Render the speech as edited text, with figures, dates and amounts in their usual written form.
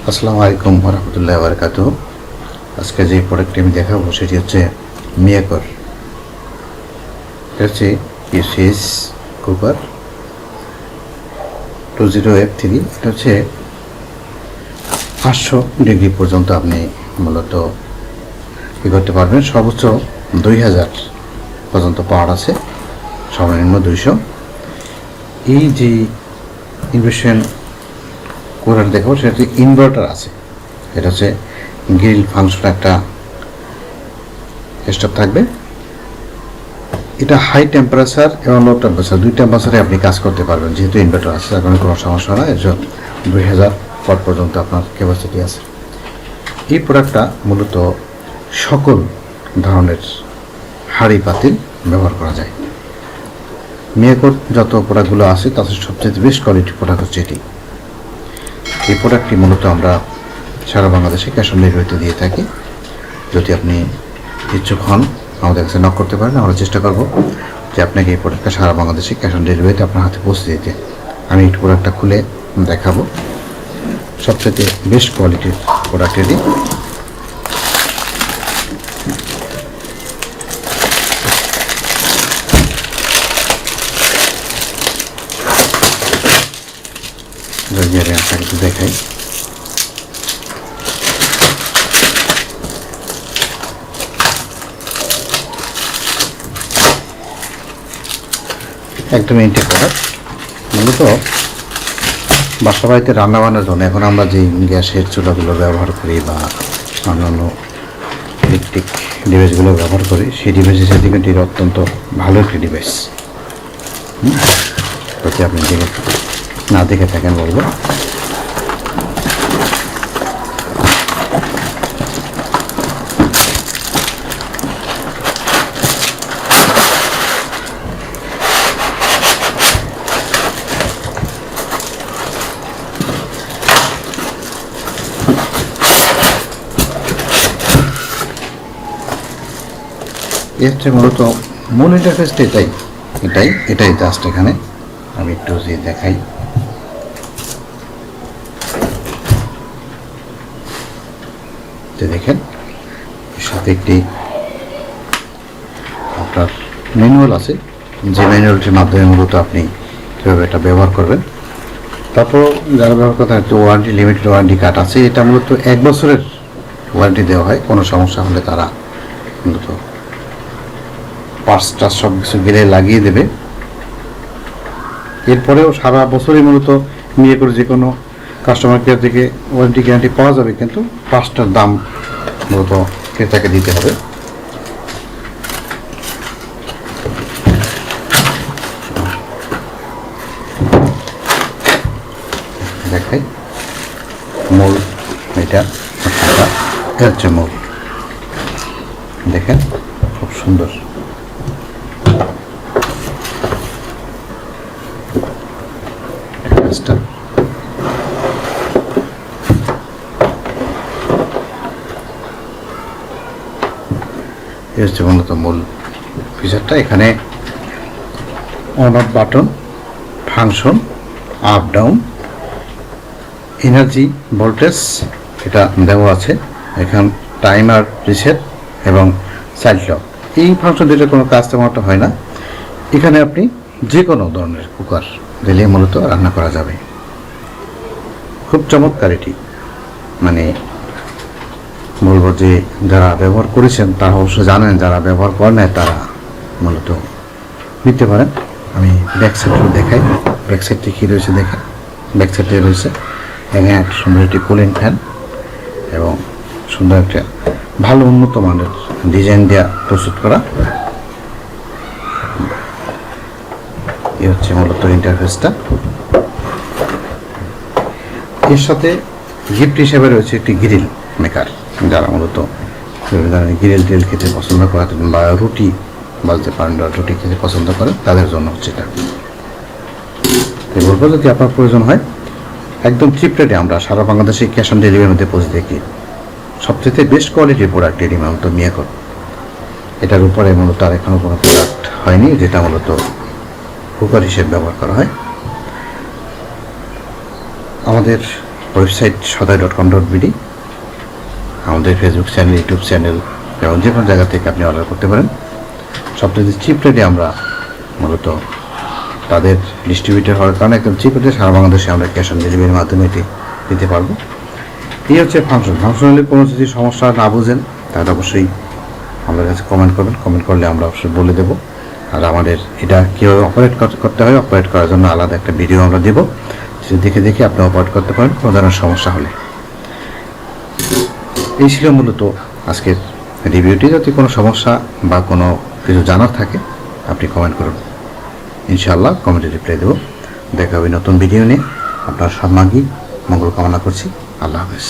আসসালামু আলাইকুম রহমতুল্লাহ বারকাত। আজকে যে প্রোডাক্টটি আমি দেখাবো সেটি হচ্ছে মিয়াকর। এটা হচ্ছে পিসিএস কুকার 20F3। এটা হচ্ছে 500 ডিগ্রি পর্যন্ত আপনি মূলত কী করতে পারবেন। সর্বোচ্চ 2000 পর্যন্ত পাওয়ার আছে, সর্বনিম্ন 200। এই যে ইনভেশন কুকার দেখাবো সেটা ইনভার্টার আছে। এটা হচ্ছে গ্রিল ফাংশন একটা স্টোভ থাকবে। এটা হাই টেম্পারেচার এবং লো টেম্পারেচার দুই টেম্পারেচারে আপনি কাজ করতে পারবেন, যেহেতু ইনভার্টার আছে তার কোনো সমস্যা না। এর জন্য 2000 ওয়াট পর্যন্ত আপনার ক্যাপাসিটি আছে। এই প্রোডাক্টটা মূলত সকল ধরনের হাঁড়ি পাতিল ব্যবহার করা যায়। মিয়াকোর যত প্রোডাক্টগুলো আছে তাদের সবচেয়ে বেস্ট কোয়ালিটি প্রোডাক্ট হচ্ছে এটি। এই প্রোডাক্টটি মূলত আমরা সারা বাংলাদেশে ক্যাশ অন ডেলিভারিতে দিয়ে থাকি। যদি আপনি ইচ্ছুক হন আমাদের কাছে নক করতে পারেন, আমরা চেষ্টা করব যে আপনাকে এই প্রোডাক্টটা সারা বাংলাদেশে ক্যাশ অন ডেলিভারিতে আপনার হাতে পৌঁছে দিতে। আমি এই প্রোডাক্টটা খুলে দেখাবো। সবচেয়ে বেস্ট কোয়ালিটির প্রোডাক্ট এটি। যদি আমি আপনাকে একটু দেখাই, একদম ইনটেক প্রোডাক্ট। মূলত বাসা বাড়িতে রান্নাবান্নার জন্য এখন আমরা যে গ্যাসের চুলাগুলো ব্যবহার করি বা অন্যান্য ইলেকট্রিক ডিভাইসগুলো ব্যবহার করি, সেই ডিভাইসের সাথে কিন্তু এটা অত্যন্ত ভালো একটি ডিভাইস। যদি আপনি না দেখে থাকেন বলবো। এর হচ্ছে মূলত মূল ইন্টারফেসটা এটাই জাস্ট। এখানে আমি একটু যে দেখাই, দেখেন সাথে একটি আপনার ম্যানুয়াল আছে, যে ম্যানুয়ালটির মাধ্যমে মূলত আপনি কীভাবে এটা ব্যবহার করবেন। তারপর যারা ব্যবহার করতে হয় ওয়ারেন্টি, লিমিটেড ওয়ারেন্টি কার্ড আছে। এটা মূলত 1 বছরের ওয়ারেন্টি দেওয়া হয়। কোনো সমস্যা হলে তারা মূলত পার্টসটা সব কিছু গেলে লাগিয়ে দেবে। এরপরেও সারা বছরই মূলত নিয়ে করে যে কোনো কাস্টমার কেয়ার থেকে ওয়ারেন্টি গ্যারান্টি পাওয়া যাবে, কিন্তু পার্টসটার দাম মূলত ক্রেতাকে দিতে হবে। দেখাই মূল, এটা হচ্ছে মূল। দেখেন খুব সুন্দর। এই হচ্ছে মূলত মূল ফিচারটা। এখানে on of button, function, up down, energy, voltage এটা দেওয়া আছে। এখান টাইমার, রিসেট এবং চাইল্ড লক। এই ফাংশন দিলে কোনো কাজ তেমন একটা হয় না। এখানে আপনি যে কোনো ধরনের কুকার দিলে মূলত রান্না করা যাবে। খুব চমৎকার এটি। মানে বলবো যে যারা ব্যবহার করেছেন তারা অবশ্য জানেন, যারা ব্যবহার করেন না তারা মূলত নিতে পারেন। আমি ব্যাক সাইডটা দেখাই। ব্যাক সাইডটি কী রয়েছে দেখেন। ব্যাক সাইডে রয়েছে এখানে একটা সুন্দর একটি কুলিং ফ্যান এবং সুন্দর একটা ভালো উন্নত মানের ডিজাইন দেওয়া প্রস্তুত করা। এই হচ্ছে মূলত ইন্টারফেসটা। এর সাথে গিফট হিসেবে রয়েছে একটি গ্রিল মেকার। যারা মূলত গ্রিল টিল খেতে পছন্দ করেন বা রুটি বাজতে পারেন বা রুটি খেতে পছন্দ করেন তাদের জন্য হচ্ছে এটা। বলবো যদি আপনার প্রয়োজন হয় একদম চিপ রেটে আমরা সারা বাংলাদেশে ক্যাশ অন ডেলিভারির মধ্যে পৌঁছে দেখি। সবচেয়ে বেস্ট কোয়ালিটির প্রোডাক্ট এটি মূলত মিয়াকর। এটার উপরে মূলত আর এখনও কোনো প্রোডাক্ট হয়নি যেটা মূলত কুকার হিসেবে ব্যবহার করা হয়। আমাদের ওয়েবসাইট সদয়.com.bd, আমাদের ফেসবুক চ্যানেল, ইউটিউব চ্যানেল এবং যে কোনো জায়গা থেকে আপনি অর্ডার করতে পারেন। সবচেয়ে চিপ রেটে আমরা মূলত তাদের ডিস্ট্রিবিউটর হওয়ার কারণে একদম চিপ রেটে সারা বাংলাদেশে আমরা ক্যাশ অন ডেলিভারির মাধ্যমে এটি দিতে পারবো। এই হচ্ছে ফাংশনালি কোনো যদি সমস্যা না বুঝেন তাহলে অবশ্যই আমাদের কাছে কমেন্ট করবেন, কমেন্ট করলে আমরা অবশ্যই বলে দেবো। আর আমাদের এটা কীভাবে অপারেট করতে হয়, অপারেট করার জন্য আলাদা একটা ভিডিও আমরা দেবো, সেটা দেখে দেখে আপনি অপারেট করতে পারেন কোনো ধরনের সমস্যা হলে। এই ছিল মূলত আজকের রিভিউটি। যদি কোনো সমস্যা বা কোনো কিছু জানার থাকে আপনি কমেন্ট করুন, ইনশাআল্লাহ কমেন্টে রিপ্লাই দেবো। দেখা হবে নতুন ভিডিও নিয়ে। আপনার সর্বাঙ্গী মঙ্গল কামনা করছি। আল্লাহ হাফেজ।